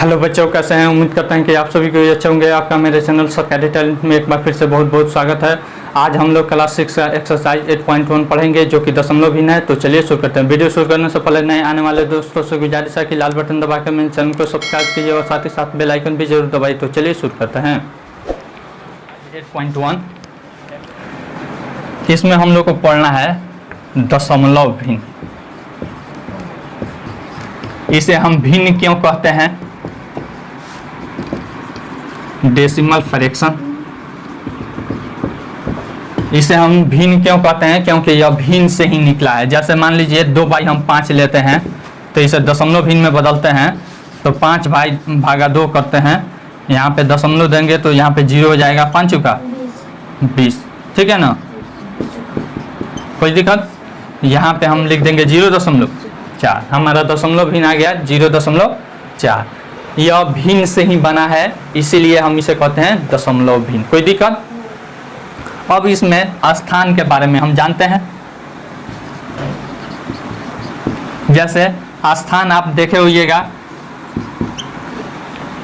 Hello बच्चों, कैसे हैं? उम्मीद करते हैं कि आप सभी को अच्छे होंगे। आपका मेरे चैनल सरकारी टैलेंट में एक बार फिर से बहुत बहुत स्वागत है। आज हम लोग क्लास 6 का एक्सरसाइज 8.1 पढ़ेंगे, जो कि दशमलव भिन्न है। तो चलिए शुरू करते हैं। वीडियो शुरू करने से पहले नए आने वाले दोस्तों से गुजारिश है कि लाल बटन दबा कर मेरे चैनल को सब्सक्राइब कीजिए और साथ ही साथ बेल आइकन भी जरूर दबाइए। तो चलिए शुरू करते हैं। 8.1 इसमें हम लोग को पढ़ना है दशमलव भिन्न। इसे हम भिन्न क्यों कहते हैं? Decimal fraction. इसे हम भिन्न क्यों कहते हैं? क्योंकि यह भिन्न से ही निकला है। जैसे मान लीजिए 2 हम 5 लेते हैं तो इसे दशमलव भिन्न में बदलते हैं, तो 5 भागा 2 करते हैं। यहाँ पे दशमलव देंगे तो यहाँ पे 0 हो जाएगा। 5 का 20, ठीक है ना? कोई दिक्कत? यहाँ पे हम लिख देंगे 0.4। हमारा दशमलव भिन्न आ गया 0.4। यह भिन्न से ही बना है, इसीलिए हम इसे कहते हैं दशमलव भिन्न। कोई दिक्कत? अब इसमें स्थान के बारे में हम जानते हैं। जैसे स्थान आप देखे होइएगा,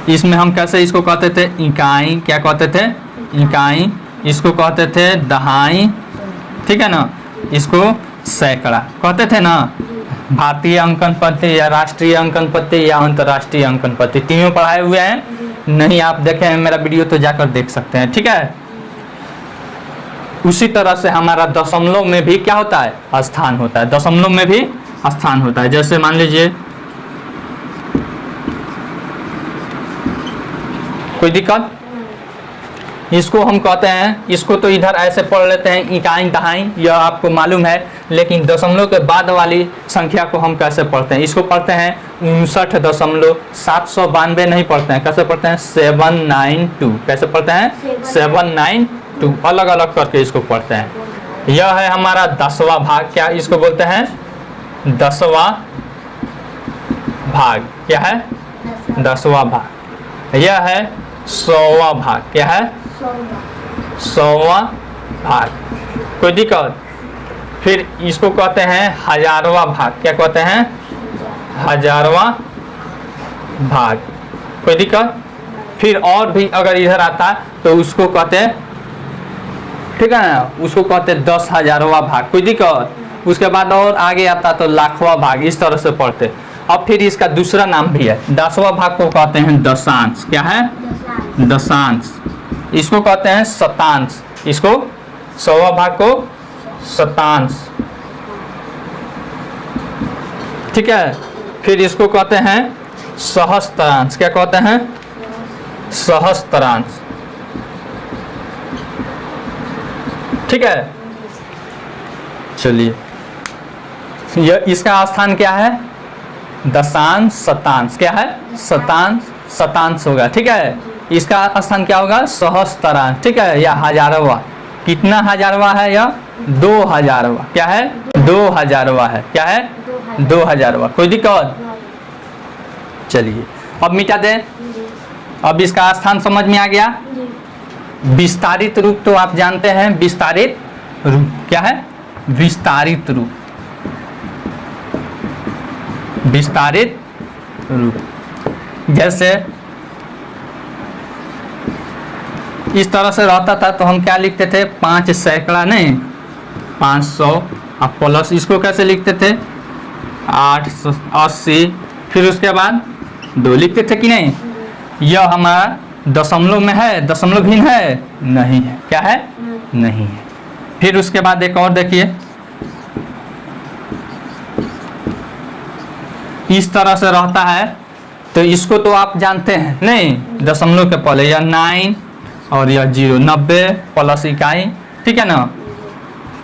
इसमें हम कैसे इसको कहते थे? इकाई। क्या कहते थे? इकाई। इसको कहते थे दहाई, ठीक है ना? इसको सैकड़ा कहते थे ना। भारतीय अंकन पद्धति या राष्ट्रीय अंकन पद्धति या अंतर्राष्ट्रीय अंकन पद्धति, तीनों पढ़ाए हुए हैं। नहीं आप देखे हैं मेरा वीडियो तो जाकर देख सकते हैं, ठीक है? उसी तरह से हमारा दशमलव में भी क्या होता है? स्थान होता है। दशमलव में भी स्थान होता है। जैसे मान लीजिए, कोई दिक्कत? इसको हम कहते हैं, इसको तो इधर ऐसे पढ़ लेते हैं इकाई दहाई, यह आपको मालूम है। लेकिन दशमलव के बाद वाली संख्या को हम कैसे पढ़ते हैं? इसको पढ़ते हैं 59.792 नहीं पढ़ते हैं। कैसे पढ़ते हैं? 792। कैसे पढ़ते हैं? 792। अलग अलग करके इसको पढ़ते हैं। यह है हमारा 10वां भाग। क्या इसको बोलते हैं? 10वां भाग। क्या है? 10वां भाग। यह है 100वां भाग। क्या है? 100वां भाग। कोई दिक्कत? फिर इसको कहते हैं 1000वां भाग। क्या कहते हैं? 1000वां भाग। कोई दिक्कत? फिर और भी अगर इधर आता तो उसको कहते हैं, ठीक है ना, उसको कहते हैं 10,000वां भाग। कोई दिक्कत? उसके बाद और आगे आता तो लाखवां भाग। इस तरह से पढ़ते। अब फिर इसका दूसरा नाम भी है। 10वां भाग को कहते हैं दशांश। क्या है? दशांश। इसको कहते हैं शतांश। इसको 100वां भाग को शतांश, ठीक है? फिर इसको कहते हैं सहस्त्रांश। क्या कहते हैं? सहस्त्रांश, ठीक है? चलिए, यह इसका स्थान क्या है? दशांश शतांश। क्या है? शतांश शतांश होगा, ठीक है? इसका स्थान क्या होगा? सहस्त्रांश, ठीक है? या हजारवा। कितना हजारवा है? यह 2000वां। क्या है? 2000वां है। क्या है? 2000वां। कोई दिक्कत? चलिए अब मिटा दें। अब इसका स्थान समझ में आ गया। विस्तारित रूप तो आप जानते हैं। विस्तारित रूप क्या है? विस्तारित रूप। विस्तारित रूप जैसे इस तरह से रहता था तो हम क्या लिखते थे? 5 सैकड़ा नहीं, 500। अब प्लस इसको कैसे लिखते थे? 880। फिर उसके बाद 2 लिखते थे कि नहीं? यह हमारा दशमलव में है? दशमलव भिन्न है? नहीं है। क्या है? नहीं है। फिर उसके बाद एक और देखिए, इस तरह से रहता है। तो इसको तो आप जानते हैं नहीं? दशमलव के पहले यह 9 और यह 0, 90 प्लस इकाई, ठीक है ना?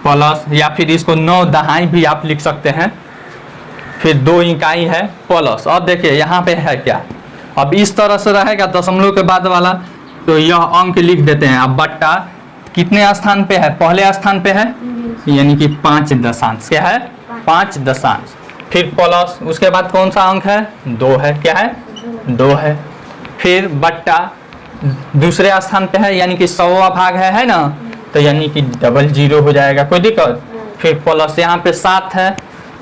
प्लस, या फिर इसको 9 दहाई भी आप लिख सकते हैं। फिर 2 इकाई है प्लस। अब देखिए यहाँ पे है क्या? अब इस तरह से रहेगा दशमलव के बाद वाला, तो यह अंक लिख देते हैं। अब बट्टा कितने स्थान पे है? पहले स्थान पे है, यानी कि 5 दशांश। क्या है? 5 दशांश। फिर प्लस, उसके बाद कौन सा अंक है? 2 है। क्या है? 2 है। फिर बट्टा दूसरे स्थान पे है, यानी कि 100वां भाग है ना? तो यानी कि डबल 0 हो जाएगा। कोई दिक्कत? फिर प्लस यहाँ पे 7 है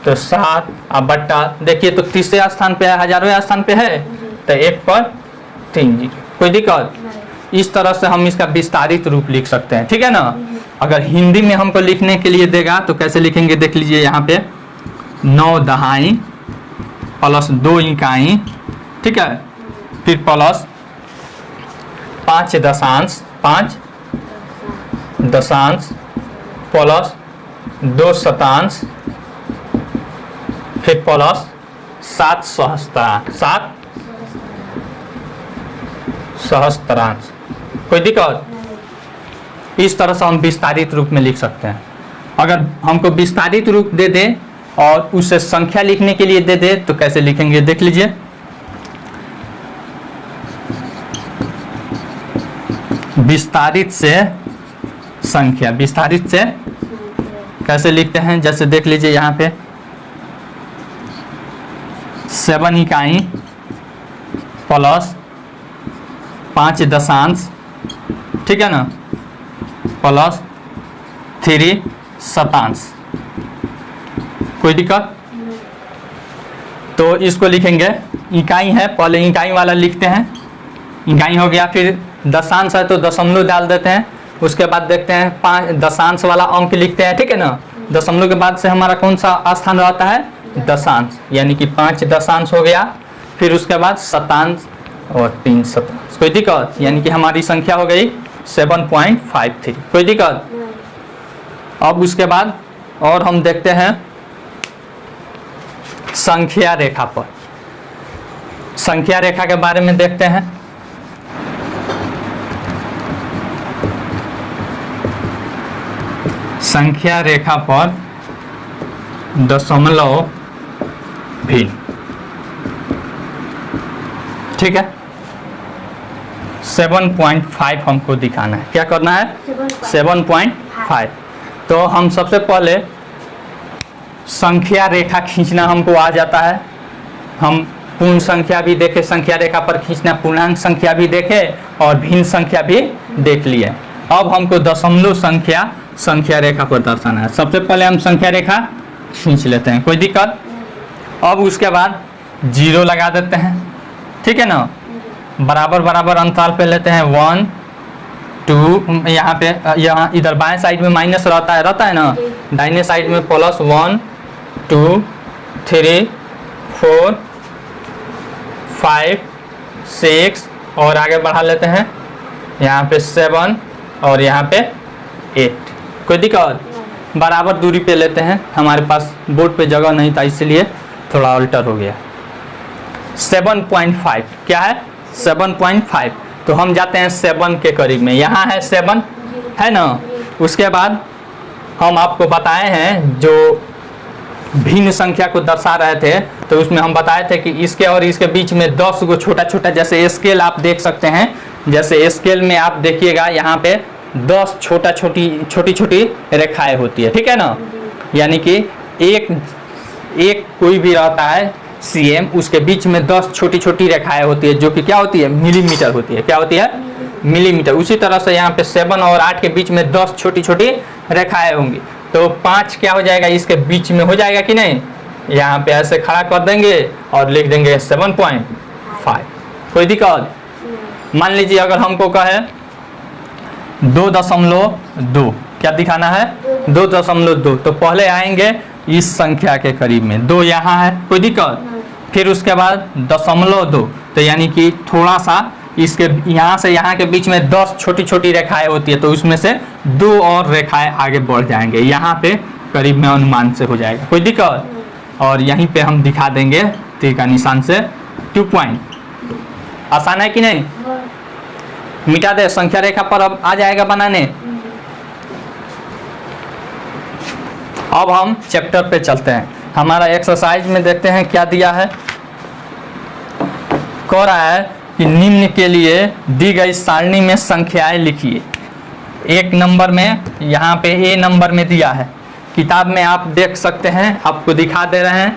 तो 7 अब बट्टा, देखिए तो तीसरे स्थान पे है, हजारवें स्थान पे है, तो 1 पर 3 जीरो। कोई दिक्कत? इस तरह से हम इसका विस्तारित रूप लिख सकते हैं, ठीक है ना। अगर हिंदी में हमको लिखने के लिए देगा तो कैसे लिखेंगे, देख लीजिए यहाँ पे 9 दहाई प्लस 2 इकाई, ठीक है, फिर प्लस 5 दशांश प्लस 2 शतांश, फिर प्लस 7 सहस्त्रांश। कोई दिक्कत? इस तरह से हम विस्तारित रूप में लिख सकते हैं। अगर हमको विस्तारित रूप दे दे और उसे संख्या लिखने के लिए दे दे तो कैसे लिखेंगे, देख लीजिए। विस्तारित से संख्या, विस्तारित से कैसे लिखते हैं, जैसे देख लीजिए यहाँ पे 7 इकाई प्लस 5 दशांश, ठीक है ना, प्लस 3 शतांश। कोई दिक्कत? तो इसको लिखेंगे, इकाई है, पहले इकाई वाला लिखते हैं, इकाई हो गया, फिर दशांश है तो दशमलव डाल देते हैं, उसके बाद देखते हैं 5 दशांश वाला अंक लिखते हैं, ठीक है ना। दशमलव के बाद से हमारा कौन सा स्थान रहता है, दशांश, यानी कि 5 दशांश हो गया, फिर उसके बाद शतांश और 3 शतांश। कोई दिक्कत? यानी कि हमारी संख्या हो गई 7.53। कोई दिक्कत? अब उसके बाद और हम देखते हैं संख्या रेखा पर, संख्या रेखा के बारे में देखते हैं। संख्या रेखा पर दशमलव भिन्न, ठीक है, 7.5 हमको दिखाना है। क्या करना है? 7.5। तो हम सबसे पहले संख्या रेखा खींचना हमको आ जाता है। हम पूर्ण संख्या भी देखे, संख्या रेखा पर खींचना, पूर्णांक संख्या भी देखे और भिन्न संख्या भी देख लिए। अब हमको दशमलव संख्या संख्या रेखा पर दर्शाना है। सबसे पहले हम संख्या रेखा खींच लेते हैं, कोई दिक्कत? अब उसके बाद 0 लगा देते हैं, ठीक है ना, बराबर बराबर अंतराल पे लेते हैं 1 2, यहाँ पे यहाँ इधर बाएं साइड में माइनस रहता है ना, दाहिने साइड में प्लस 1 2 3 4 5 6 और आगे बढ़ा लेते हैं, यहाँ पे 7 और यहाँ पे 8। कोई दिक्कत? बराबर दूरी पे लेते हैं, हमारे पास बोर्ड पे जगह नहीं था इसलिए थोड़ा अल्टर हो गया। 7.5 क्या है? 7.5। तो हम जाते हैं 7 के करीब में, यहाँ है 7 है ना। उसके बाद हम आपको बताए हैं जो भिन्न संख्या को दर्शा रहे थे, तो उसमें हम बताए थे कि इसके और इसके बीच में 10 को छोटा छोटा, जैसे स्केल आप देख सकते हैं, जैसे स्केल में आप देखिएगा यहाँ पे 10 छोटी छोटी रेखाएं होती है, ठीक है ना। यानी कि एक कोई भी रहता है CM, उसके बीच में 10 छोटी छोटी रेखाएं होती है, जो कि क्या होती है, मिलीमीटर होती है। क्या होती है? मिलीमीटर। उसी तरह से यहाँ पे 7 और 8 के बीच में 10 छोटी छोटी रेखाएं होंगी, तो 5 क्या हो जाएगा, इसके बीच में हो जाएगा कि नहीं। यहाँ पे ऐसे खड़ा कर देंगे और लिख देंगे 7.5। कोई दिक्कत? मान लीजिए अगर हमको कहे 2.2, क्या दिखाना है, 2.2, तो पहले आएंगे इस संख्या के करीब में, 2 यहाँ है, कोई दिक्कत। फिर उसके बाद 0.2, तो यानी कि थोड़ा सा इसके यहाँ से यहाँ के बीच में 10 छोटी छोटी रेखाएं होती है, तो उसमें से 2 और रेखाएं आगे बढ़ जाएंगे, यहाँ पे करीब में अनुमान से हो जाएगा। कोई दिक्कत? और यहीं पे हम दिखा देंगे तीर का निशान से 2 पॉइंट। आसान है कि नहीं? मिटा दे, संख्या रेखा पर अब आ जाएगा बनाने। अब हम चैप्टर पे चलते हैं, हमारा एक्सरसाइज में देखते हैं क्या दिया है। कह रहा है कि निम्न के लिए दी गई सारणी में संख्याएं लिखिए। 1 नंबर में यहाँ पे A नंबर में दिया है, किताब में आप देख सकते हैं, आपको दिखा दे रहे हैं,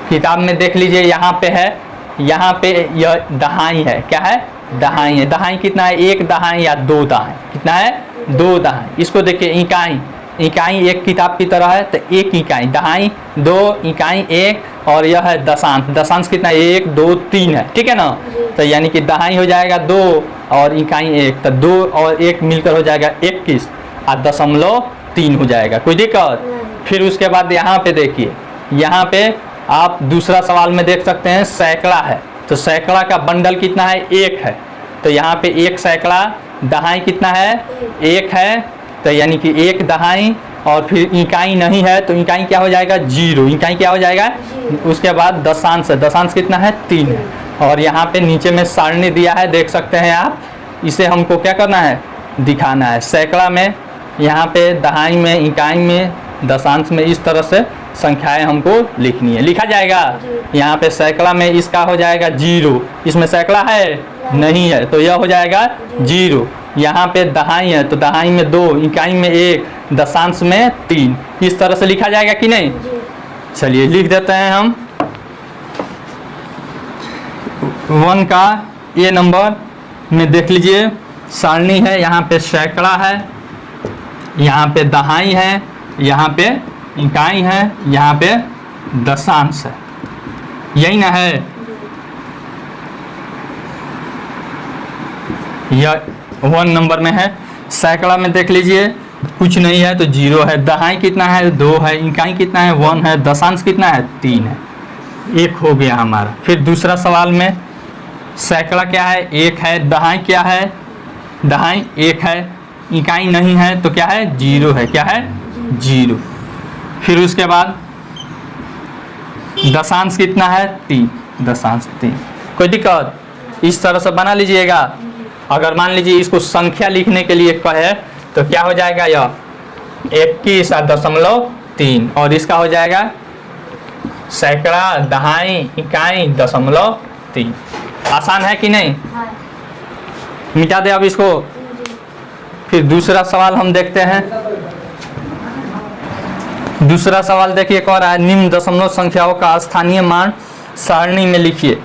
किताब में देख लीजिए, यहाँ पे है, यहाँ पे यह दहाई है। क्या है? दहाई है। दहाई कितना है? 1 दहाई या 2 दहाई। कितना है? 2 दहाई। इसको देखिए इकाई, इकाई एक किताब की तरह है, तो एक इकाई, दहाई दो, इकाई एक, और यह है दशांश। दशांश कितना, 1 2 3 है, ठीक है ना। तो यानी कि दहाई हो जाएगा 2 और इकाई 1, तो 2 और 1 मिलकर हो जाएगा 21 और 0.3 हो जाएगा। कोई दिक्कत? फिर उसके बाद यहाँ पे देखिए, यहाँ पे आप दूसरा सवाल में देख सकते हैं सैकड़ा है, तो सैकड़ा का बंडल कितना है, 1 है। तो यहाँ पे 1 सैकड़ा, दहाई कितना है, 1 है, तो यानी कि 1 दहाई, और फिर इकाई नहीं है तो इकाई क्या हो जाएगा, 0। इकाई क्या हो जाएगा, उसके बाद दशांश है, दशांश कितना है, 3 है। और यहाँ पे नीचे में सारणी दिया है, देख सकते हैं आप। इसे हमको क्या करना है, दिखाना है। सैकड़ा में, यहाँ पे दहाई में, इकाई में, दशांश में, इस तरह से संख्याएं हमको लिखनी है। लिखा जाएगा। यहाँ पे सैकड़ा में इसका हो जाएगा 0, इसमें सैकड़ा है नहीं है, तो यह हो जाएगा 0। यहाँ पे दहाई है, तो दहाई में 2, इकाई में 1, दशांश में 3। इस तरह से लिखा जाएगा कि नहीं? चलिए लिख देते हैं हम। 1 का ए नंबर में देख लीजिए, सारणी है, यहाँ पे सैकड़ा है, यहाँ पे दहाई है, यहाँ पे इकाई है, यहाँ पे दशांश है, यही ना है। यह 1 नंबर में है। सैकड़ा में देख लीजिए कुछ नहीं है तो 0 है, दहाई कितना है, 2 है, इकाई कितना है, 1 है, दशांश कितना है, 3 है। 1 हो गया हमारा। फिर दूसरा सवाल में सैकड़ा क्या है, 1 है, दहाई क्या है, दहाई 1 है, इकाई नहीं है तो क्या है, 0 है। क्या है, 0। फिर उसके बाद दशांश कितना है, 3, दशांश 3। कोई दिक्कत? इस तरह से बना लीजिएगा। अगर मान लीजिए इसको संख्या लिखने के लिए कहे तो क्या हो जाएगा, यह 21.3, और इसका हो जाएगा सैकड़ा, दहाई, इकाई, 0.3। आसान है कि नहीं? मिटा दे अब इसको। फिर दूसरा सवाल हम देखते हैं। दूसरा सवाल देखिए, कह रहा है निम्न दशमलव संख्याओं का स्थानीय मान सारणी में लिखिए।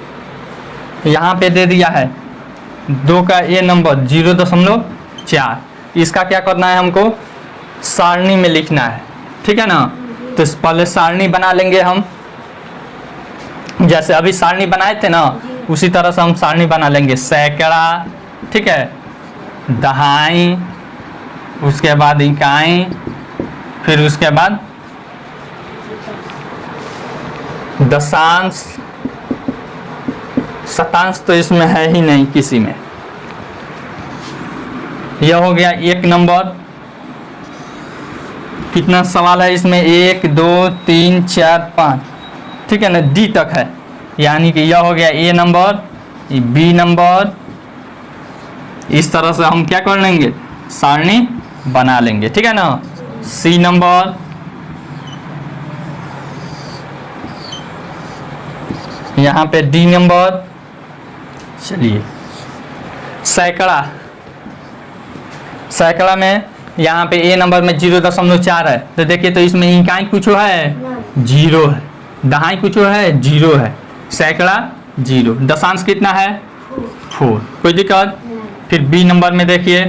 यहाँ पे दे दिया है 2 का ए नंबर 0.4। इसका क्या करना है, हमको सारणी में लिखना है, ठीक है ना। तो पहले सारणी बना लेंगे हम, जैसे अभी सारणी बनाए थे ना, उसी तरह से हम सारणी बना लेंगे। सैकड़ा, ठीक है, दहाई, उसके बाद इकाई, फिर उसके बाद दशांश, शतांश तो इसमें है ही नहीं किसी में। यह हो गया 1 नंबर। कितना सवाल है इसमें, 1 2 3 4 5, ठीक है ना, डी तक है। यानी कि यह हो गया ए नंबर, बी नंबर। इस तरह से हम क्या कर लेंगे, सारणी बना लेंगे, ठीक है ना। सी नंबर, यहाँ पे डी नंबर। चलिए सैकड़ा, सैकड़ा में यहाँ पे ए नंबर में 0.4 है, तो देखिए तो इसमें इकाई कुछ है, 0 है, दहाई कुछ है, 0 है, सैकड़ा 0, दशांश कितना है, 4। कोई दिक्कत? फिर बी नंबर में देखिए,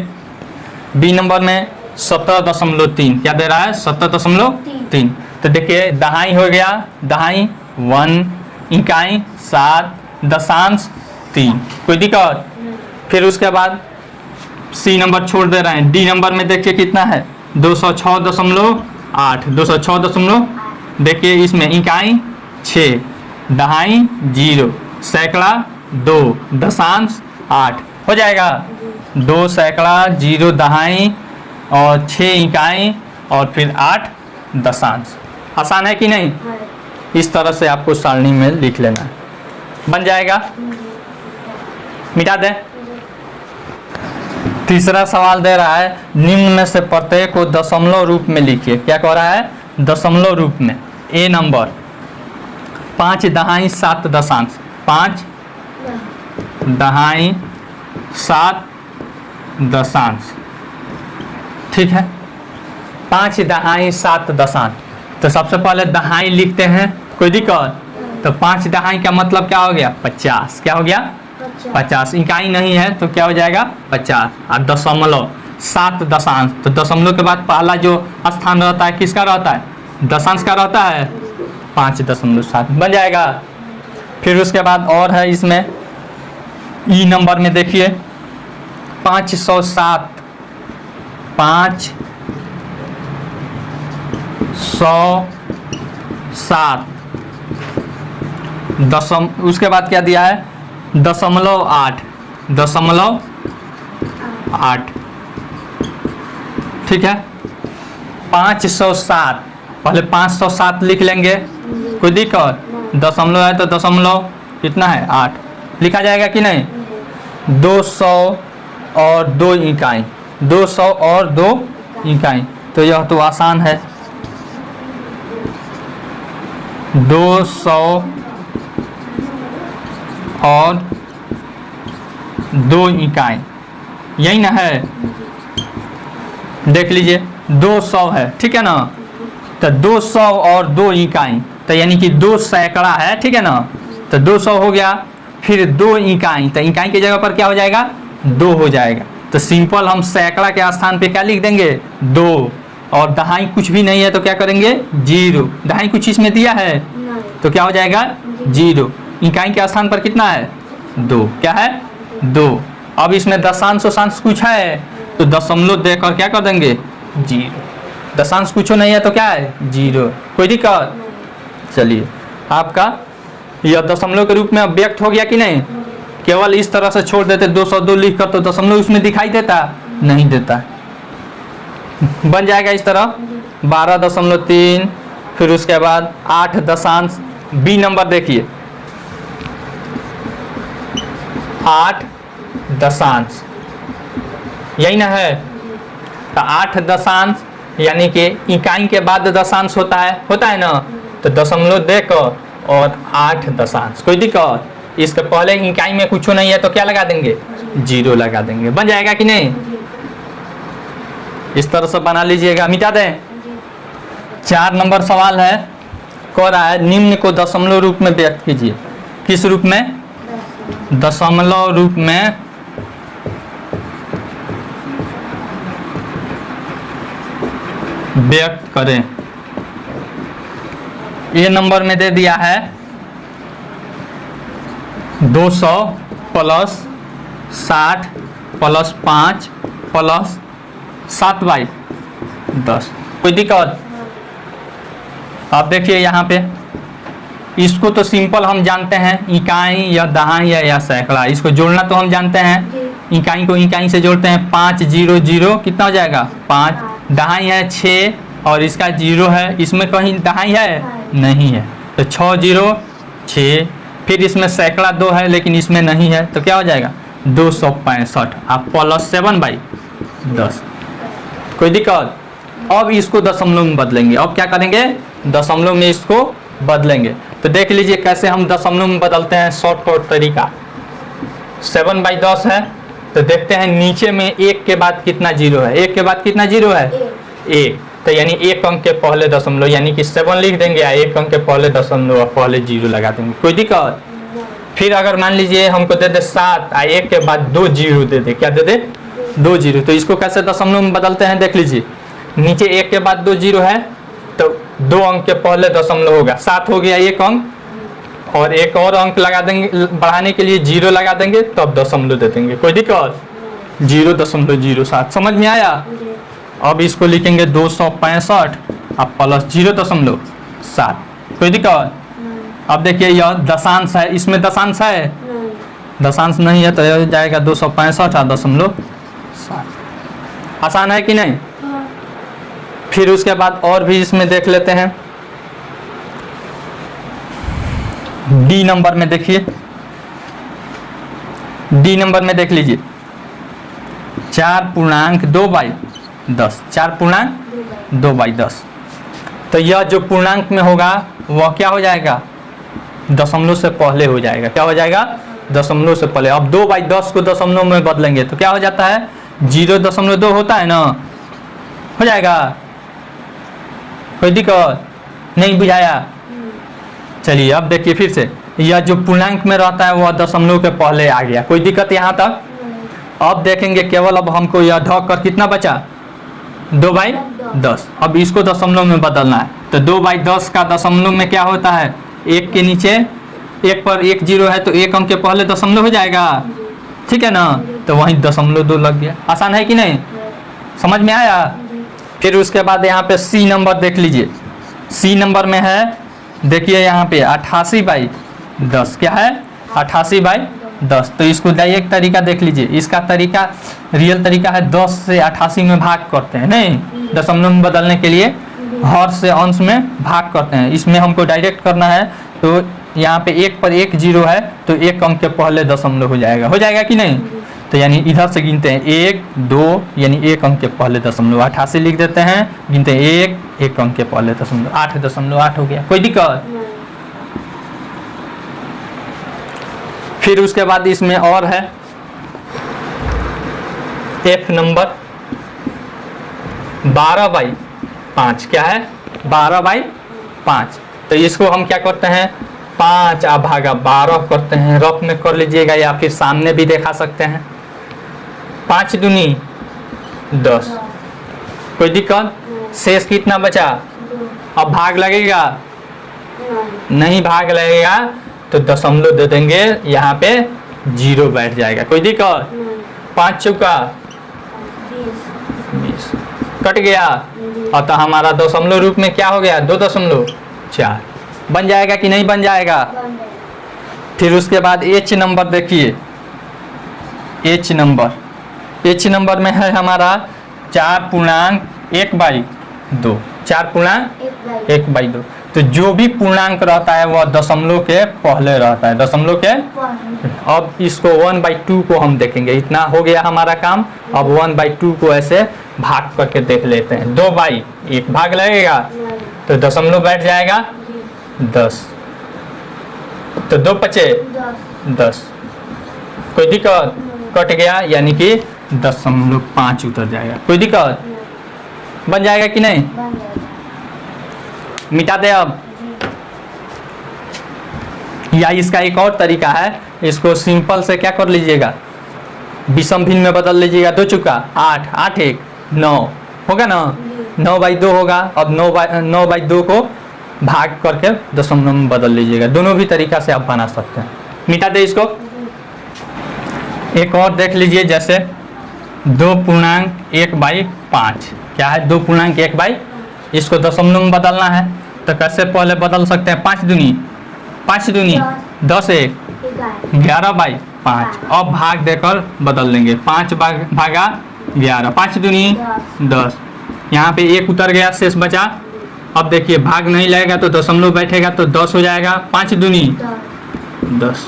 बी नंबर में 17.3, क्या दे रहा है, 17.3। तो देखिए दहाई हो गया, दहाई 1, इकाई 7, दशांश 3। कोई दिक्कत? फिर उसके बाद सी नंबर छोड़ दे रहे हैं। डी नंबर में देखिए कितना है, 206.8, 206. देखिए इसमें इकाई 6, दहाई 0, सैकड़ा 2, दशांश 8 हो जाएगा। 2 सैकड़ा, 0 दहाई और 6 इकाई और फिर 8 दशांश। आसान है कि नहीं? इस तरह से आपको सारणी में लिख लेना है, बन जाएगा। मिटा दें। तीसरा सवाल दे रहा है निम्न में से प्रत्येक को दशमलव रूप में लिखिए। क्या कह रहा है, दशमलव रूप में। ए नंबर 5 दहाई 7 दशांश, 5 दहाई 7 दशांश, ठीक है। 5 दहाई 7 दशांश, तो सबसे पहले दहाई लिखते हैं, कोई दिक्कत? तो 5 दहाई का मतलब क्या हो गया, 50। क्या हो गया, 50। इकाई नहीं है तो क्या हो जाएगा, 50। और दशमलव 7 दशांश। तो दशमलव के बाद पहला जो स्थान रहता है किसका रहता है? दशांश का रहता है। 5.7 बन जाएगा। फिर उसके बाद और है इसमें ई नंबर में देखिए 507 507 उसके बाद क्या दिया है? 0.8 ठीक है। 507 पहले 507 लिख लेंगे, कोई दिक्कत? दशमलव है तो दशमलव कितना है? 8 लिखा जाएगा कि नहीं? 200 और 2 इकाई, 200 और 2 इकाई। तो यह तो आसान है। 200 और 2 इकाई, यही ना है? देख लीजिए 200 है, ठीक है ना? तो 200 और 2 इकाई, तो यानी कि 2 सैकड़ा है, ठीक है ना? तो 200 हो गया, फिर 2 इकाई, तो इकाई की जगह पर क्या हो जाएगा? 2 हो जाएगा। तो सिंपल हम सैकड़ा के स्थान पे क्या लिख देंगे? 2। और दहाई कुछ भी नहीं है तो क्या करेंगे? 0। दहाई कुछ इसमें दिया है तो क्या हो जाएगा? 0। इकाई के स्थान पर कितना है? 2। क्या है? 2। अब इसमें दशांश शांश कुछ है तो दशमलव देकर क्या कर देंगे? 0। दशांश कुछ नहीं है तो क्या है? 0। कोई दिक्कत? चलिए, आपका यह दशमलव के रूप में व्यक्त हो गया कि नहीं? केवल इस तरह से छोड़ देते 202 लिख कर तो दशमलव उसमें दिखाई देता? नहीं देता। बन जाएगा इस तरह 12.3, फिर उसके बाद 8 दशांश। बी नंबर देखिए 8 दशांश, यही ना है? तो 8 दशांश यानी कि इकाई के बाद दशांश होता है ना? तो दशमलव देकर और 8 दशांश। कोई दिक्कत? इसके पहले इकाई में कुछ नहीं है तो क्या लगा देंगे? 0 लगा देंगे। बन जाएगा कि नहीं? इस तरह से बना लीजिएगा। मिटा दें। 4 नंबर सवाल है, कह रहा है निम्न को दशमलव रूप में व्यक्त कीजिए। किस रूप में? दशमलव रूप में व्यक्त करें। ये नंबर में दे दिया है 200 प्लस 60 प्लस 5 प्लस 7/10। कोई दिक्कत? आप देखिए यहाँ पे, इसको तो सिंपल हम जानते हैं, इकाई या दहाई या सैकड़ा। इसको जोड़ना तो हम जानते हैं, इकाई को इकाई से जोड़ते हैं। 5 0 0 कितना हो जाएगा? 5। दहाई है 6 और इसका 0 है, इसमें कहीं दहाई है? नहीं है, तो 6 0 6। फिर इसमें सैकड़ा 2 है लेकिन इसमें नहीं है तो क्या हो जाएगा? 265 आप प्लस 7/10। कोई दिक्कत? अब इसको दशमलव में बदलेंगे। अब क्या करेंगे? दशमलव में इसको बदलेंगे। तो देख लीजिए कैसे हम दशमलव में बदलते हैं, शॉर्टकट तरीका। 7/10 है तो देखते हैं नीचे में 1 के बाद कितना 0 है? 1 के बाद कितना 0 है? 1। तो यानी 1 अंक के पहले दशमलव, यानी कि 7 लिख देंगे, 1 अंक के पहले दशमलव पहले 0 लगा देंगे। कोई दिक्कत? फिर अगर मान लीजिए हमको दे दे 7, 1 के बाद 2 0 दे दे, क्या दे दे? 2 0। तो इसको कैसे दशमलव में बदलते हैं देख लीजिए। नीचे 1 के बाद 2 0 है तो 2 अंक के पहले दशमलव होगा, 7 हो गया 1 अंक, और एक और अंक लगा देंगे, बढ़ाने के लिए 0 लगा देंगे, तब दशमलव दे देंगे। कोई दिक्कत? 0.07। समझ में आया? अब इसको लिखेंगे 265 अब प्लस 0.7। कोई दिक्कत? अब देखिए यह दशांश है, इसमें दशांश है? दशांश नहीं है तो यह जाएगा 265.7। आसान है कि नहीं? फिर उसके बाद और भी इसमें देख लेते हैं। डी नंबर में देखिए, डी नंबर में देख लीजिए 4.2/10। 4.2/10। तो यह जो पूर्णांक में होगा वह क्या हो जाएगा? दशमलव से पहले हो जाएगा। क्या हो जाएगा? दशमलव से पहले। अब 2/10 को दशमलव में बदलेंगे तो क्या हो जाता है? 0.2 होता है ना? हो जाएगा। कोई दिक्कत नहीं? बुझाया? चलिए अब देखिए फिर से, यह जो पूर्णांक में रहता है वह दशमलव के पहले आ गया। कोई दिक्कत यहाँ तक? अब देखेंगे केवल अब हमको यह ढक कर कितना बचा 2/10। अब इसको दशमलव में बदलना है तो 2/10 का दशमलव में क्या होता है, एक के नीचे एक पर एक जीरो है तो एक अंक के पहले दशमलव हो जाएगा, ठीक है ना, तो वहीं 0.2 लग गया। आसान है कि नहीं, समझ में आया। फिर उसके बाद यहाँ पे सी नंबर देख लीजिए। सी नंबर में है, देखिए यहाँ पे 88/10 क्या है 88/10। तो इसको एक तरीका देख लीजिए, इसका तरीका रियल तरीका है 10 से 88 में भाग करते हैं, नहीं दशमलव में बदलने के लिए हर से अंश में भाग करते हैं। इसमें हमको डायरेक्ट करना है तो यहाँ पे एक पर एक जीरो है तो एक अंक के पहले दशमलव हो जाएगा कि नहीं। तो यानी इधर से गिनते हैं 1 2 यानी एक अंक के पहले दशमलव 88 लिख देते हैं, गिनते हैं एक अंक के पहले दशमलव 8.8 हो गया। कोई दिक्कत। फिर उसके बाद इसमें और है एफ नंबर 12/5 क्या है 12/5। तो इसको हम क्या करते हैं 5 भागा 12 करते हैं, रफ में कर लीजिएगा या फिर सामने भी देखा सकते हैं। 5 दूनी 10। कोई दिक्कत। शेष कितना बचा, अब भाग लगेगा नहीं, भाग लगेगा तो दशमलव दे देंगे, यहाँ पे 0 बैठ जाएगा। कोई दिक्कत। 5 चौका 20 कट गया अतः हमारा दशमलव रूप में क्या हो गया 2.4 बन जाएगा कि नहीं बन जाएगा। फिर उसके बाद एच नंबर देखिए, एच नंबर में है हमारा 4.1/2 4.1/2। तो जो भी पूर्णांक रहता है वह दशमलव के पहले रहता है, दशमलव के। अब इसको 1/2 को हम देखेंगे, इतना हो गया हमारा काम। अब 1/2 को ऐसे भाग करके देख लेते हैं। 2/1 भाग लगेगा तो दशमलव बैठ जाएगा 10, तो 2 पचे 10। कोई दिक्कत। कट गया यानी कि 0.5 उतर जाएगा। कोई दिक्कत। बन जाएगा कि नहीं, मिटा दे अब। या इसका एक और तरीका है, इसको सिंपल से क्या कर लीजिएगा विषम भिन्न में बदल लीजिएगा। 2 चुका 8 8 1 9 होगा ना, 9/2 होगा। अब 9/2 को भाग करके दशमलव में बदल लीजिएगा। दोनों भी तरीका से आप बना सकते हैं। मिटा दे इसको। एक और देख लीजिए, जैसे 2.1/5 क्या है 2.1/5। इसको दशमलव में बदलना है तो कैसे पहले बदल सकते हैं 5 दूनी 10 1 11/5। अब भाग देकर बदल लेंगे 5 भागा 11 5 दूनी 10। यहाँ पे 1 उतर गया, शेष बचा। अब देखिए भाग नहीं लगेगा तो दशमलव बैठेगा तो 10 हो जाएगा। 5 दूनी 10।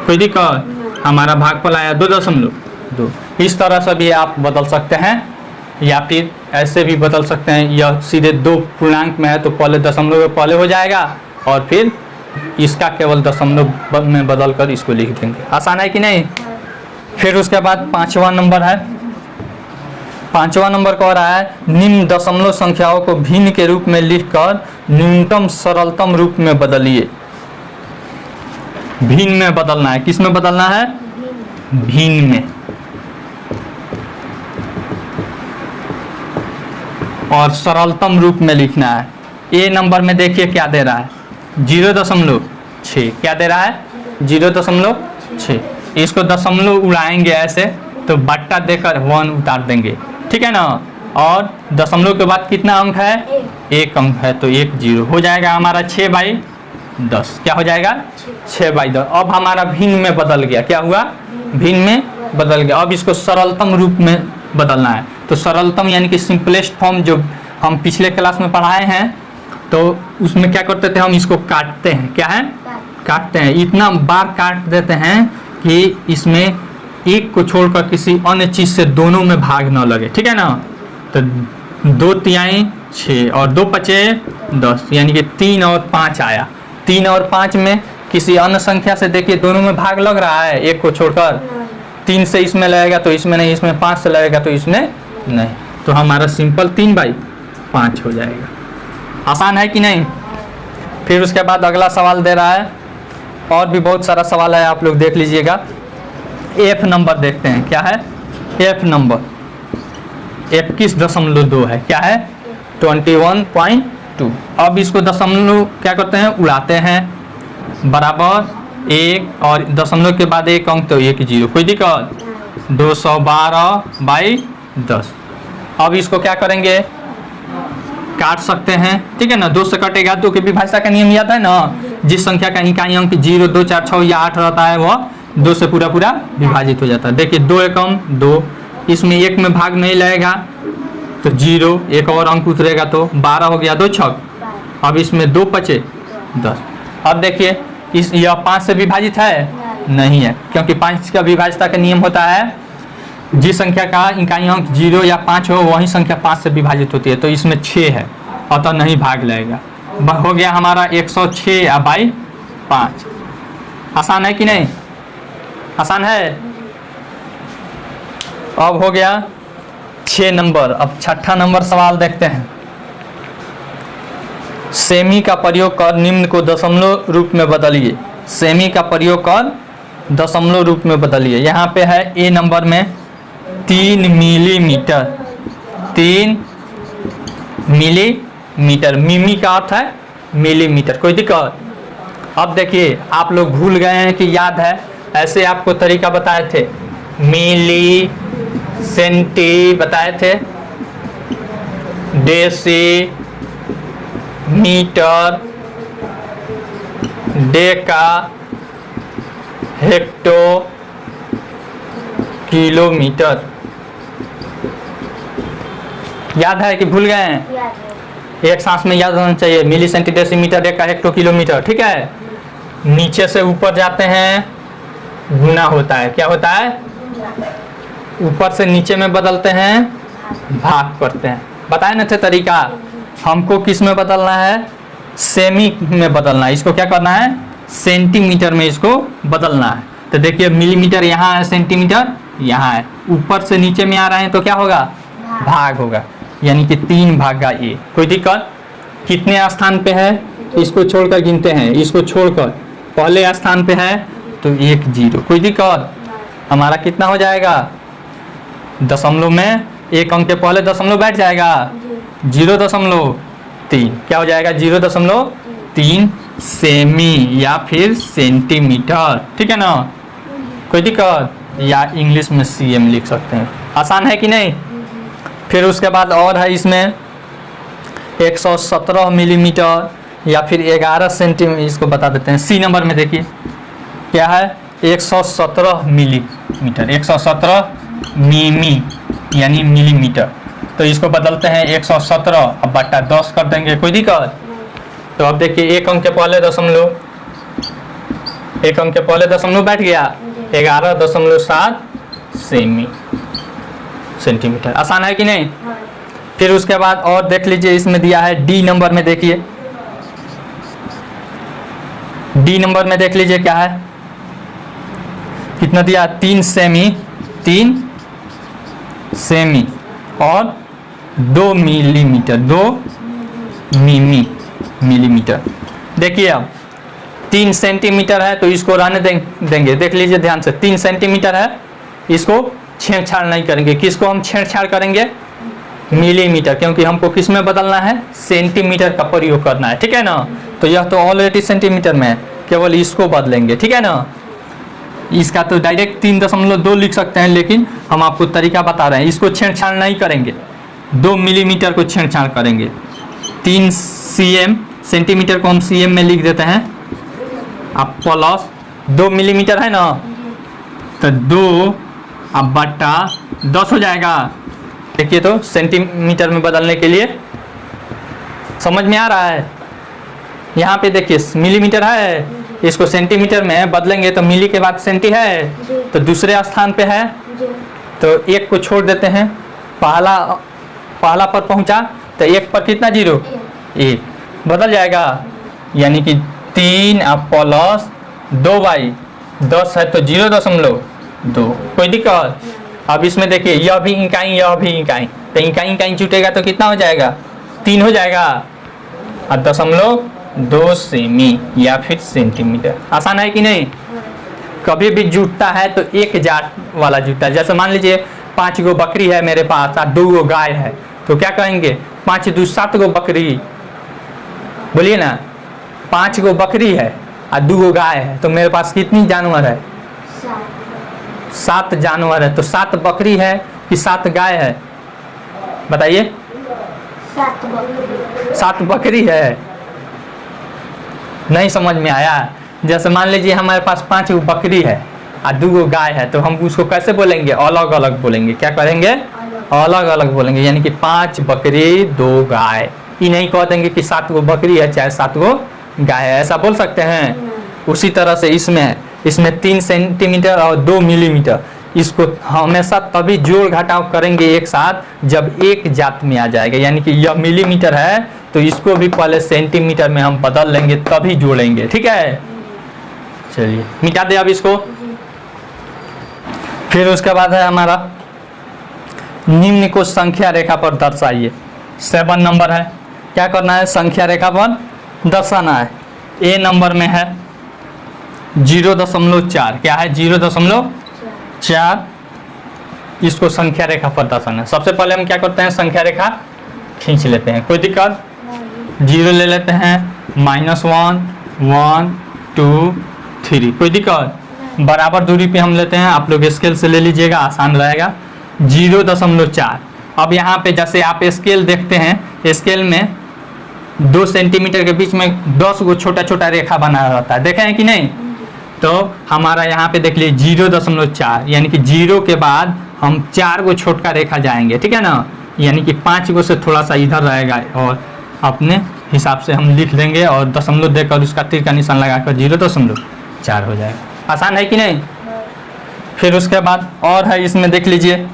कोई दिक्कत। हमारा भागफल आया 2.2। इस तरह से भी आप बदल सकते हैं या फिर ऐसे भी बदल सकते हैं। यह सीधे 2 पूर्णांक में है तो पहले दशमलव में पहले हो जाएगा और फिर इसका केवल दशमलव में बदल कर इसको लिख देंगे। आसान है कि नहीं। फिर उसके बाद 5वां नंबर है। 5वां नंबर कह रहा है निम्न दशमलव संख्याओं को भिन्न के रूप में लिखकर न्यूनतम सरलतम रूप में बदलिए। भिन्न में बदलना है, किस में बदलना है भिन्न में। और सरलतम रूप में लिखना है। ए नंबर में देखिए क्या दे रहा है 0.6 क्या दे रहा है 0.6। इसको दशमलव उड़ाएंगे ऐसे तो बट्टा देकर 1 उतार देंगे, ठीक है ना। और दशमलव के बाद कितना अंक है 1 अंक है तो 1 0 हो जाएगा हमारा 6/10। क्या हो जाएगा 6/10। अब हमारा भिन्न में बदल गया, क्या हुआ भिन्न में बदल गया। अब इसको सरलतम रूप में बदलना है तो सरलतम यानी कि सिंपलेस्ट फॉर्म जो हम पिछले क्लास में पढ़ाए हैं तो उसमें क्या करते थे हम इसको काटते हैं। क्या है काटते हैं, इतना बार काट देते हैं कि इसमें एक को छोड़कर किसी अन्य चीज से दोनों में भाग न लगे, ठीक है ना। तो 2 तिहाई 6 और 2 पचे 10 यानी कि 3 और 5 आया। 3 और 5 में किसी अन्य संख्या से देखिए दोनों में भाग लग रहा है, एक को छोड़कर। 3 से इसमें लगेगा तो इसमें नहीं, इसमें 5 से लगेगा तो इसमें नहीं। तो हमारा सिंपल 3/5 हो जाएगा। आसान है कि नहीं। फिर उसके बाद अगला सवाल दे रहा है, और भी बहुत सारा सवाल है आप लोग देख लीजिएगा। एफ नंबर देखते हैं, क्या है एफ नंबर 21.2 है, क्या है 21.2। अब इसको दशमलव क्या करते हैं, उड़ाते हैं, बराबर 1 और दशमलव के बाद एक अंक तो 1 0, कोई दिक्कत। 212/10। अब इसको क्या करेंगे, काट सकते हैं, ठीक है ना। 2 से कटेगा तो कि विभाज्यता का नियम याद है ना, जिस संख्या का इकाई अंक 0, 2, 4, 6 या 8 रहता है वह 2 से पूरा पूरा विभाजित हो जाता है। देखिए 2 एकम 2, इसमें 1 में भाग नहीं लगेगा तो 0, एक और अंक उतरेगा तो 12 हो गया, 2 छक। अब इसमें 2 बचे 10। अब देखिए इस यह 5 से विभाजित है नहीं है, क्योंकि 5 का विभाज्यता का नियम होता है जिस संख्या का इकाई अंक 0 या 5 हो वही संख्या 5 से विभाजित होती है, तो इसमें 6 है अतः नहीं भाग लगेगा। हो गया हमारा 106/5। आसान है कि नहीं, आसान है। अब हो गया 6 नंबर। अब छठा नंबर सवाल देखते हैं। सेमी का प्रयोग कर निम्न को दशमलव रूप में बदलिए। सेमी का प्रयोग कर दशमलव रूप में बदलिए। यहाँ पे है ए नंबर में 3 मिलीमीटर, 3 मिलीमीटर, मिमी का अर्थ है मिलीमीटर, कोई दिक्कत। अब देखिए आप लोग भूल गए हैं कि याद है, ऐसे आपको तरीका बताए थे, मिली सेंटी बताए थे, decimetre, deca, hecto, kilometre. याद है कि भूल गए हैं? याद है। एक सांस में याद होना चाहिए, milli centi decimetre, deca, hecto, kilometre, ठीक है। नीचे से ऊपर जाते हैं गुना होता है, क्या होता है, ऊपर से नीचे में बदलते हैं भाग करते हैं। बताए ना थे तरीका, हमको किस में बदलना है, सेमी में बदलना है। इसको क्या करना है, सेंटीमीटर में इसको बदलना है। तो देखिए मिलीमीटर यहाँ है, सेंटीमीटर यहाँ है, ऊपर से नीचे में आ रहे हैं तो क्या होगा, भाग होगा, यानी कि 3 भागा ए। कोई दिक्कत, कितने स्थान पे है इसको छोड़कर गिनते हैं, इसको छोड़कर पहले स्थान पे है तो 1 0, कोई दिक्कत। हमारा कितना हो जाएगा, दशमलव में एक अंक के पहले दशमलव बैठ जाएगा, 0.3, क्या हो जाएगा 0.3 सेमी या फिर सेंटीमीटर, ठीक है ना, कोई दिक्कत। या इंग्लिश में सीएम लिख सकते हैं, आसान है कि नहीं। फिर उसके बाद और है इसमें 117 मिलीमीटर या फिर 11 सेंटीमीटर, इसको बता देते हैं। सी नंबर में देखिए क्या है, 117 मिलीमीटर, 117 मिमी यानी मिलीमीटर, तो इसको बदलते हैं 117 अब बटा 10 कर देंगे, कोई दिक्कत। तो अब देखिए एक अंक के पहले दशमलव, एक अंक के पहले दशमलव बैठ गया, 11.7 सेमी सेंटीमीटर, आसान है कि नहीं। फिर उसके बाद और देख लीजिए, इसमें दिया है डी नंबर में, देखिए डी नंबर में देख लीजिए क्या है, कितना दिया, 3 सेमी, 3 सेमी और 2 मिलीमीटर, 2 मिमी मिलीमीटर। देखिए अब 3 सेंटीमीटर है तो इसको रहने देंगे, देख लीजिए ध्यान से, 3 सेंटीमीटर है, इसको छेड़छाड़ नहीं करेंगे। किसको हम छेड़छाड़ करेंगे, मिलीमीटर, क्योंकि हमको किस में बदलना है, सेंटीमीटर का प्रयोग करना है, ठीक है ना। तो यह तो ऑलरेडी सेंटीमीटर में है, केवल इसको बदलेंगे, ठीक है ना। इसका तो डायरेक्ट 3.2 लिख सकते हैं, लेकिन हम आपको तरीका बता रहे हैं, इसको छेड़छाड़ नहीं करेंगे, 2 मिलीमीटर को छेड़छाड़ करेंगे। 3 cm, सेंटीमीटर को हम cm में लिख देते हैं, अब प्लस 2 मिलीमीटर है ना, तो 2 अब बटा 10 हो जाएगा। देखिए तो सेंटीमीटर में बदलने के लिए समझ में आ रहा है। यहाँ पे देखिए मिलीमीटर है, इसको सेंटीमीटर में बदलेंगे तो मिली के बाद सेंटी है, तो दूसरे स्थान पे है तो 1 को छोड़ देते हैं, पहला पर पहुँचा तो 1 पर कितना 0, 1 बदल जाएगा, यानी कि 3 अब प्लस 2/10 है तो 0.2, कोई दिक्कत। अब इसमें देखिए यह भी इकाई, यह भी इकाई, तो इकाई इकाई जुटेगा तो कितना हो जाएगा, 3 हो जाएगा, और 0.2 सेमी या फिर सेंटीमीटर, आसान है कि नहीं। कभी भी जुटता है तो एक जात वाला जुटता है। जैसे मान लीजिए 5 गो बकरी है मेरे पास और 2 गो गाय है, तो क्या कहेंगे 5 दूनी 7 गो बकरी, बोलिए ना 5 गो बकरी है और 2 गो गाय है, तो मेरे पास कितनी जानवर है? 7 जानवर है। तो 7 बकरी है कि 7 गाय है? बताइए। 7 बकरी है। नहीं समझ में आया? जैसे मान लीजिए हमारे पास 5 गो बकरी है और 2 गो गाय है, तो हम उसको कैसे बोलेंगे? अलग अलग बोलेंगे। क्या करेंगे? अलग अलग बोलेंगे। यानी कि 5 बकरी 2 गाय। ये नहीं कह देंगे कि 7 गो बकरी है चाहे 7 गो गाय है, ऐसा बोल सकते हैं? उसी तरह से इसमें 3 सेंटीमीटर और 2 मिलीमीटर, इसको हमेशा तभी जोड़ घटाव करेंगे एक साथ जब एक जात में आ जाएगा। यानी कि यह मिलीमीटर है तो इसको भी पहले सेंटीमीटर में हम बदल लेंगे तभी जोड़ेंगे। ठीक है, चलिए मिटा दे अब इसको। फिर उसके बाद है हमारा निम्न को संख्या रेखा पर दर्शाइए। 7 नंबर है। क्या करना है? संख्या रेखा पर दर्शाना है। ए नंबर में है 0.4। क्या है? 0.4। इसको संख्या रेखा पर दर्शाना है। सबसे पहले हम क्या करते हैं? संख्या रेखा खींच लेते हैं। कोई दिक्कत? 0 ले लेते हैं, -1, 1, 2, 3। कोई दिक्कत? बराबर दूरी पे हम लेते हैं। आप लोग स्केल से ले लीजिएगा, आसान रहेगा। 0.4। अब यहाँ पे जैसे आप स्केल देखते हैं, स्केल में 2 सेंटीमीटर के बीच में 10 गो छोटा छोटा रेखा बना रहता है, देखे हैं कि नहीं? तो हमारा यहाँ पे देख लीजिए 0.4, यानी कि 0 के बाद हम 4 गो छोटा रेखा जाएंगे। ठीक है ना? यानी कि 5 गो से थोड़ा सा इधर रहेगा और अपने हिसाब से हम लिख देंगे और दशमलव देकर उसका तीर का निशान लगाकर 0.4 हो जाएगा। आसान है कि नहीं? फिर उसके बाद और है, इसमें देख लीजिए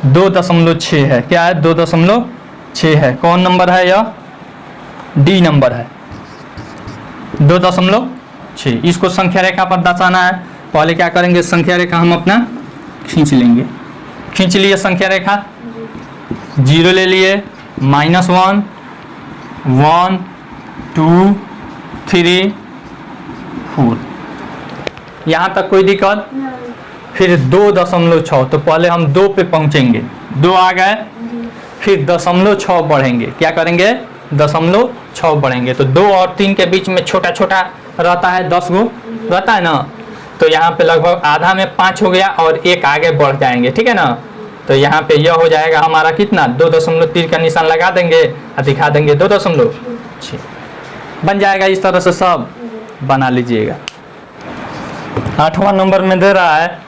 2.6 है। क्या है? 2.6 है। कौन नंबर है यह? डी नंबर है। 2.6। इसको संख्या रेखा पर दर्शाना है। पहले क्या करेंगे? संख्या रेखा हम अपना खींच लेंगे। खींच लिए संख्या रेखा। 0 ले लिए, -1, 1, 2, 3, 4। यहाँ तक कोई दिक्कत? फिर 2.6, तो पहले हम 2 पे पहुँचेंगे। 2 आ गए, फिर 0.6 बढ़ेंगे। क्या करेंगे? 0.6 बढ़ेंगे। तो 2 और 3 के बीच में छोटा छोटा रहता है, 10 गो रहता है ना। तो यहाँ पे लगभग आधा में 5 हो गया और 1 आगे बढ़ जाएंगे। ठीक है ना? तो यहाँ पे यह हो जाएगा हमारा कितना? 2 तीर का निशान लगा देंगे और दिखा देंगे 2.6 बन जाएगा। इस तरह से सब बना लीजिएगा। 8वां नंबर में दे रहा है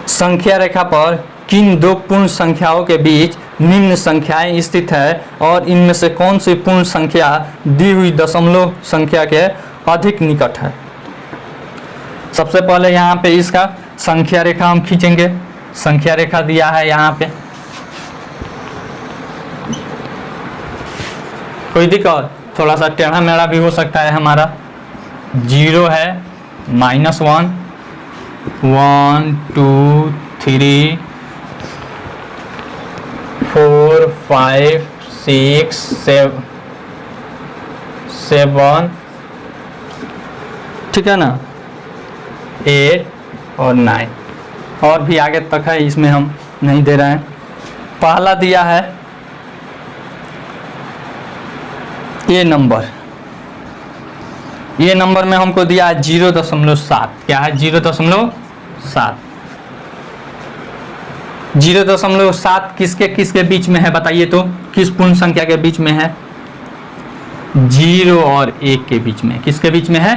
संख्या रेखा पर किन 2 पूर्ण संख्याओं के बीच निम्न संख्याएं स्थित है और इनमें से कौन सी पूर्ण संख्या दी हुई दशमलव संख्या के अधिक निकट है। सबसे पहले यहाँ पे इसका संख्या रेखा हम खींचेंगे। संख्या रेखा दिया है यहाँ पे। कोई दिक्कत? थोड़ा सा टेढ़ा मेढ़ा भी हो सकता है हमारा। 0 है, -1, 1, 2, 3, 4, 5, 6, 7, ठीक है ना, 8 और 9 और भी आगे तक है, इसमें हम नहीं दे रहे हैं। पहला दिया है ये नंबर में हमको दिया है 0.7। क्या है? 0.7। 0.7 किसके किसके बीच में है बताइए तो? किस पूर्ण संख्या के बीच में है? 0 और 1 के बीच में। किसके बीच में है?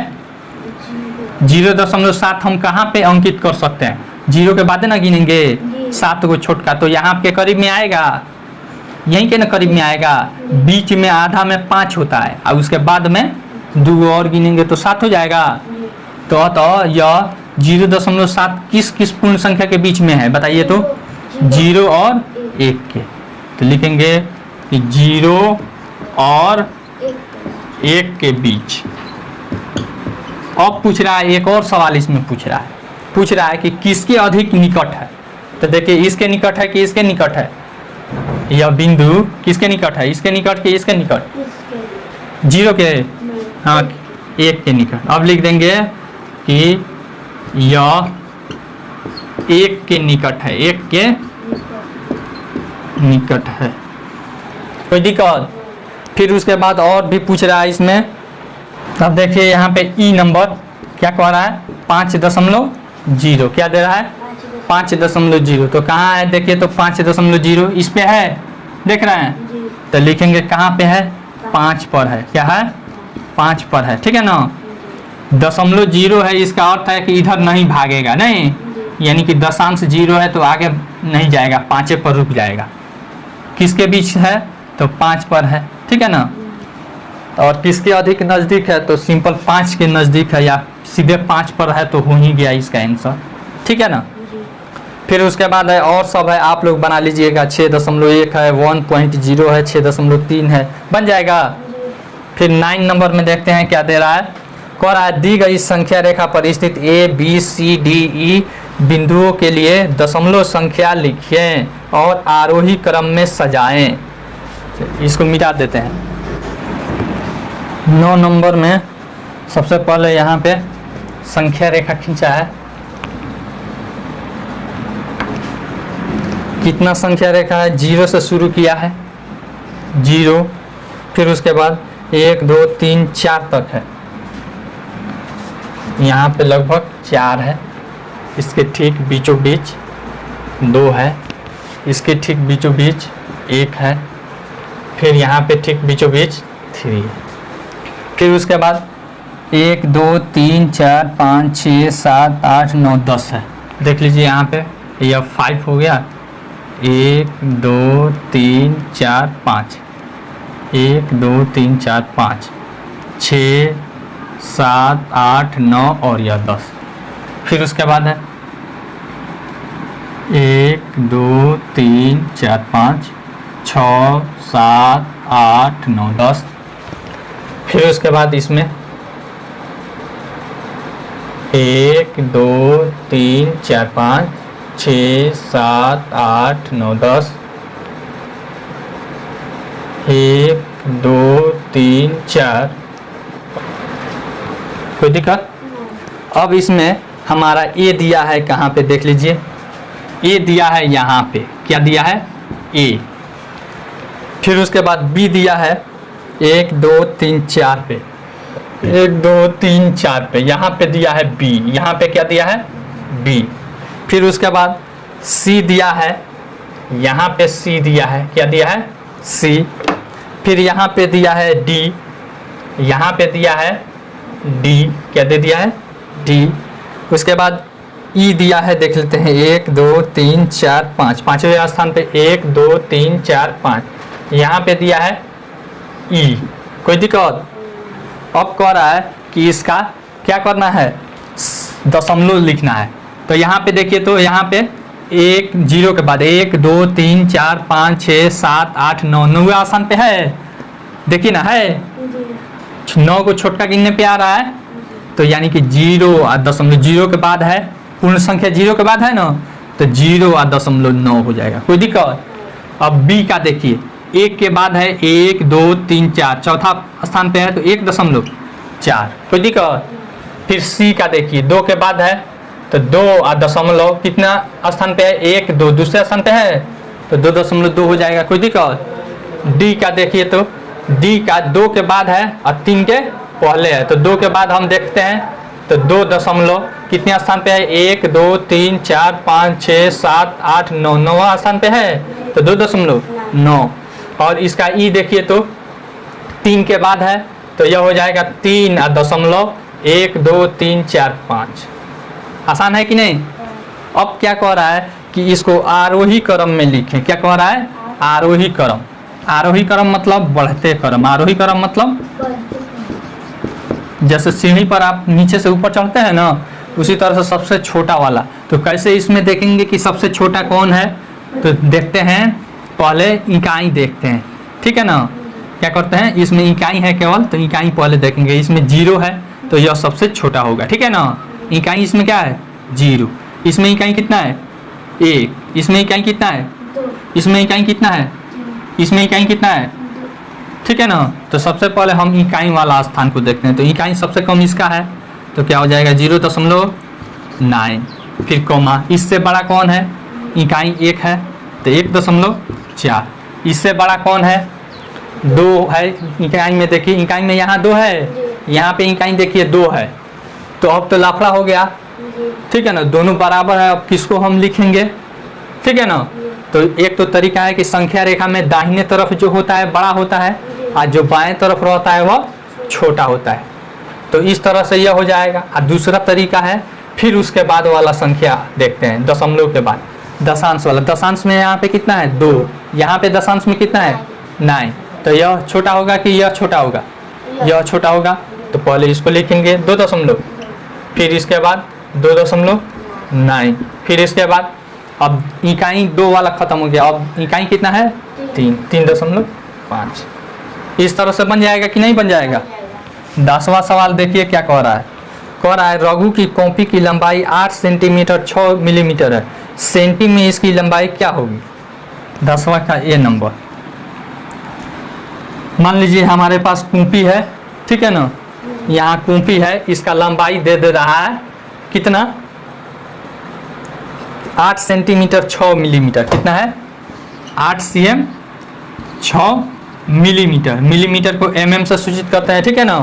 0.7 हम कहाँ पे अंकित कर सकते हैं? 0 के बाद ना गिनेंगे 7 को छोटका, तो यहाँ के करीब में आएगा, यहीं के ना करीब में आएगा। बीच में आधा में 5 होता है और उसके बाद में 2 और गिनेंगे तो 7 हो जाएगा। तो यह 0.7 किस किस पूर्ण संख्या के बीच में है बताइए तो? 0 और 1 के। तो लिखेंगे कि 0 और 1 के बीच। अब पूछ रहा है एक और सवाल, इसमें पूछ रहा है कि किसके अधिक निकट है। तो देखिए इसके निकट है कि इसके निकट है? यह बिंदु किसके निकट है? इसके निकट कि इसके निकट? 0 के, हाँ 1 के निकट। अब लिख देंगे कि यह एक के निकट है, एक के निकट है। कोई दिक्कत? फिर उसके बाद और भी पूछ रहा है इसमें। अब देखिए यहाँ पे ई नंबर क्या कह रहा है, 5.0 क्या दे रहा है, 5.0। तो कहाँ है देखिए, तो 5.0 इस पे है, देख रहे हैं, तो लिखेंगे कहाँ पे है, 5 पर है। क्या है, 5 पर है, ठीक है ना। 0.0 है, इसका अर्थ है कि इधर नहीं भागेगा, नहीं, यानी कि दशांश 0 है तो आगे नहीं जाएगा, 5 पर रुक जाएगा। किसके बीच है, तो 5 पर है, ठीक है ना। और किसके अधिक नज़दीक है, तो सिंपल 5 के नज़दीक है, या सीधे 5 पर है, तो हो ही गया इसका आंसर, ठीक है ना। फिर उसके बाद है और सब है, आप लोग बना लीजिएगा। 6.1 है, 1.0 है, 6.3 है, बन जाएगा। फिर 9 नंबर में देखते हैं क्या दे रहा है। कह रहा है दी गई संख्या रेखा पर स्थित A B C D E बिंदुओं के लिए दशमलव संख्या लिखें और आरोही क्रम में सजाएं। इसको मिटा देते हैं। 9 नंबर में सबसे पहले यहाँ पे संख्या रेखा खींचा है। कितना संख्या रेखा है, 0 से शुरू किया है, 0। फिर उसके बाद 1 2 3 4 तक है, यहाँ पे लगभग 4 है। इसके ठीक बीचों बीच 2 है, इसके ठीक बीचों बीच 1 है, फिर यहाँ पे ठीक बीचों बीच 3 है। फिर उसके बाद 1 2 3 4 5 6 7 8 9 10 है। देख लीजिए यहाँ पे यह 5 हो गया, 1 2 3 4 5, 1 2 3 4 5 6 7 8 9 और यह 10। फिर उसके बाद है 1 2 3 4 5 6 7 8 9 10। फिर उसके बाद इसमें 1 2 3 4 5 6 7 8 9 10, 1 2 3 4। कोई दिक्कत? अब इसमें हमारा ए दिया है, कहाँ पे देख लीजिए, ए दिया है यहाँ पे, क्या दिया है, ए। फिर उसके बाद बी दिया है 1 2 3 4 पे, 1 2 3 4 पे, यहाँ पे दिया है बी, यहाँ पे क्या दिया है, बी। फिर उसके बाद सी दिया है, यहाँ पे सी दिया है, क्या दिया है, सी। फिर यहाँ पे दिया है डी, यहाँ पे दिया है डी, क्या दे दिया है, डी। उसके बाद ई दिया है, देख लेते हैं 1 2 3 4 5, पाँचवें स्थान पे 1 2 3 4 5, यहाँ पे दिया है ई। कोई दिक्कत? अब कह रहा है कि इसका क्या करना है, दशमलव लिखना है। तो यहाँ पे देखिए, तो यहाँ पे 1 0 के बाद 1 2 3 4 5 6 7 8 9, 9वें स्थान पे है, देखिए ना, है 9 को छोटा गिनने पे आ रहा है, तो यानी कि 0 और दशमलव 0 के बाद है, पूर्ण संख्या 0 के बाद है ना, तो 0 और दशमलव 9 हो जाएगा। कोई दिक्कत? अब बी का देखिए, 1 के बाद है 1 2 3 4, चौथा स्थान पे है तो 1.4। कोई दिक्कत? फिर सी का देखिए, 2 के बाद है तो 2 और दशमलव कितना स्थान पे है, 1 2, दूसरे स्थान पे है तो 2.2 हो जाएगा। कोई दिक्कत? डी का देखिए, तो डी का 2 के बाद है और 3 के पहले है, तो 2 के बाद हम देखते हैं तो 2 दशमलव कितने स्थान पे है, 1 2 3 4 5 6 7 8 9, 9वां स्थान पे है तो 2.9। और इसका ई देखिए, तो 3 के बाद है तो यह हो जाएगा 3 और दशमलव 1 2 3 4 5। आसान है कि नहीं? अब क्या कह रहा है कि इसको आरोही क्रम में लिखें। क्या कह रहा है, आरोही क्रम। आरोही क्रम मतलब बढ़ते क्रम, आरोही क्रम मतलब जैसे सीढ़ी पर आप नीचे से ऊपर चढ़ते हैं ना, उसी तरह से सबसे छोटा वाला। तो कैसे इसमें देखेंगे कि सबसे छोटा कौन है, तो देखते हैं, पहले इकाई देखते हैं, ठीक है ना। क्या करते हैं, इसमें इकाई है केवल, तो इकाई पहले देखेंगे। इसमें 0 है तो यह सबसे छोटा होगा, ठीक है ना। इकाई इसमें क्या है, 0। इसमें इकाई कितना है, 1। इसमें इकाई कितना है, इसमें इकाई कितना है, इसमें इकाई कितना है, ठीक है ना। तो सबसे पहले हम इकाई वाला स्थान को देखते हैं। तो इकाई सबसे कम इसका है, तो क्या हो जाएगा 0.0 9, फिर कोमा, इससे बड़ा कौन है, इकाई 1 है तो 1.4, इससे बड़ा कौन है, 2 है इकाई में, देखिए इकाई में यहाँ 2 है, यहाँ पे इकाई देखिए 2 है, तो अब तो लाफड़ा हो गया, ठीक है ना, दोनों बराबर है, अब किसको हम लिखेंगे, ठीक है ना। तो एक तो तरीका है कि संख्या रेखा में दाहिने तरफ जो होता है बड़ा होता है और जो बाएं तरफ रहता है वह छोटा होता है, तो इस तरह से यह हो जाएगा। और दूसरा तरीका है, फिर उसके बाद वाला संख्या देखते हैं, दशमलव के बाद दशांश वाला, दशांश में यहाँ पे कितना है 2, यहाँ पे दशांश में कितना है 9, तो यह छोटा होगा कि यह छोटा होगा, यह छोटा होगा, तो पहले इसको लिखेंगे 2 दशमलव, फिर इसके बाद 2.9, फिर इसके बाद अब इकाई 2 वाला खत्म हो गया, अब इकाई कितना है 3.5, इस तरह से बन जाएगा कि नहीं बन जाएगा। 10वां सवाल देखिए क्या कह रहा है, रघु की कॉपी की लंबाई 8 सेंटीमीटर 6 मिलीमीटर है, सेंटी में इसकी लंबाई क्या होगी। 10वां का ए नंबर, मान लीजिए हमारे पास कॉपी है, ठीक है ना, यहाँ कॉपी है, इसका लंबाई दे रहा है कितना 8 सेंटीमीटर 6 मिलीमीटर, कितना है 8 cm 6 मिलीमीटर, मिलीमीटर को mm से सूचित करते हैं, ठीक है ना।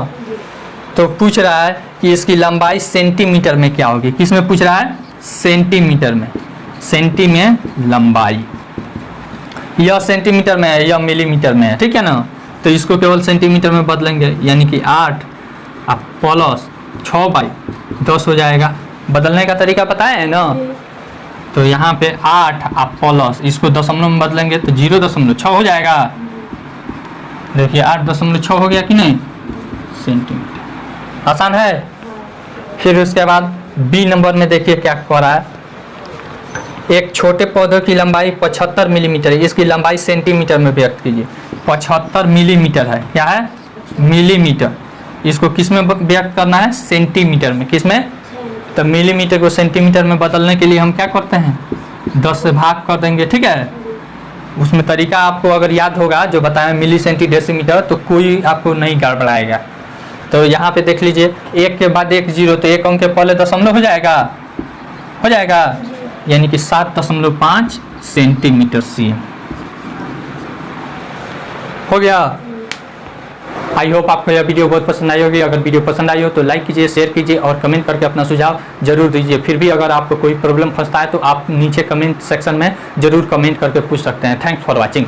तो पूछ रहा है कि इसकी लंबाई सेंटीमीटर में क्या होगी, किस में पूछ रहा है, सेंटीमीटर में, सेंटी में लंबाई, यह सेंटीमीटर में है, यह मिलीमीटर में है, ठीक है ना। तो इसको केवल सेंटीमीटर में बदलेंगे, यानी कि 8 प्लस 6/10 हो जाएगा। बदलने का तरीका पता है ना, तो यहाँ पे 8 प्लस इसको दशमलव में बदलेंगे तो 0.6 हो जाएगा, देखिए 8.6 हो गया कि नहीं, सेंटीमीटर, आसान है। फिर उसके बाद बी नंबर में देखिए क्या कह रहा है, एक छोटे पौधे की लंबाई 75 मिलीमीटर है, इसकी लंबाई सेंटीमीटर में व्यक्त कीजिए। 75 मिलीमीटर है, क्या है मिलीमीटर, इसको किस में व्यक्त करना है, सेंटीमीटर में, किस में, तो मिलीमीटर को सेंटीमीटर में बदलने के लिए हम क्या करते हैं 10 से भाग कर देंगे, ठीक है। उसमें तरीका आपको अगर याद होगा जो बताया मिली सेंटी डेसीमीटर, तो कोई आपको नहीं गड़बड़ाएगा। तो यहाँ पे देख लीजिए 1 के बाद 1 0, तो 1 अंक के पहले दशमलव हो जाएगा, हो जाएगा, यानी कि 7.5 सेंटीमीटर cm हो गया। आई होप आपको यह वीडियो बहुत पसंद आई होगी। अगर वीडियो पसंद आई हो तो लाइक कीजिए, शेयर कीजिए और कमेंट करके अपना सुझाव जरूर दीजिए। फिर भी अगर आपको कोई प्रॉब्लम फंसता है तो आप नीचे कमेंट सेक्शन में जरूर कमेंट करके पूछ सकते हैं। Thanks for watching.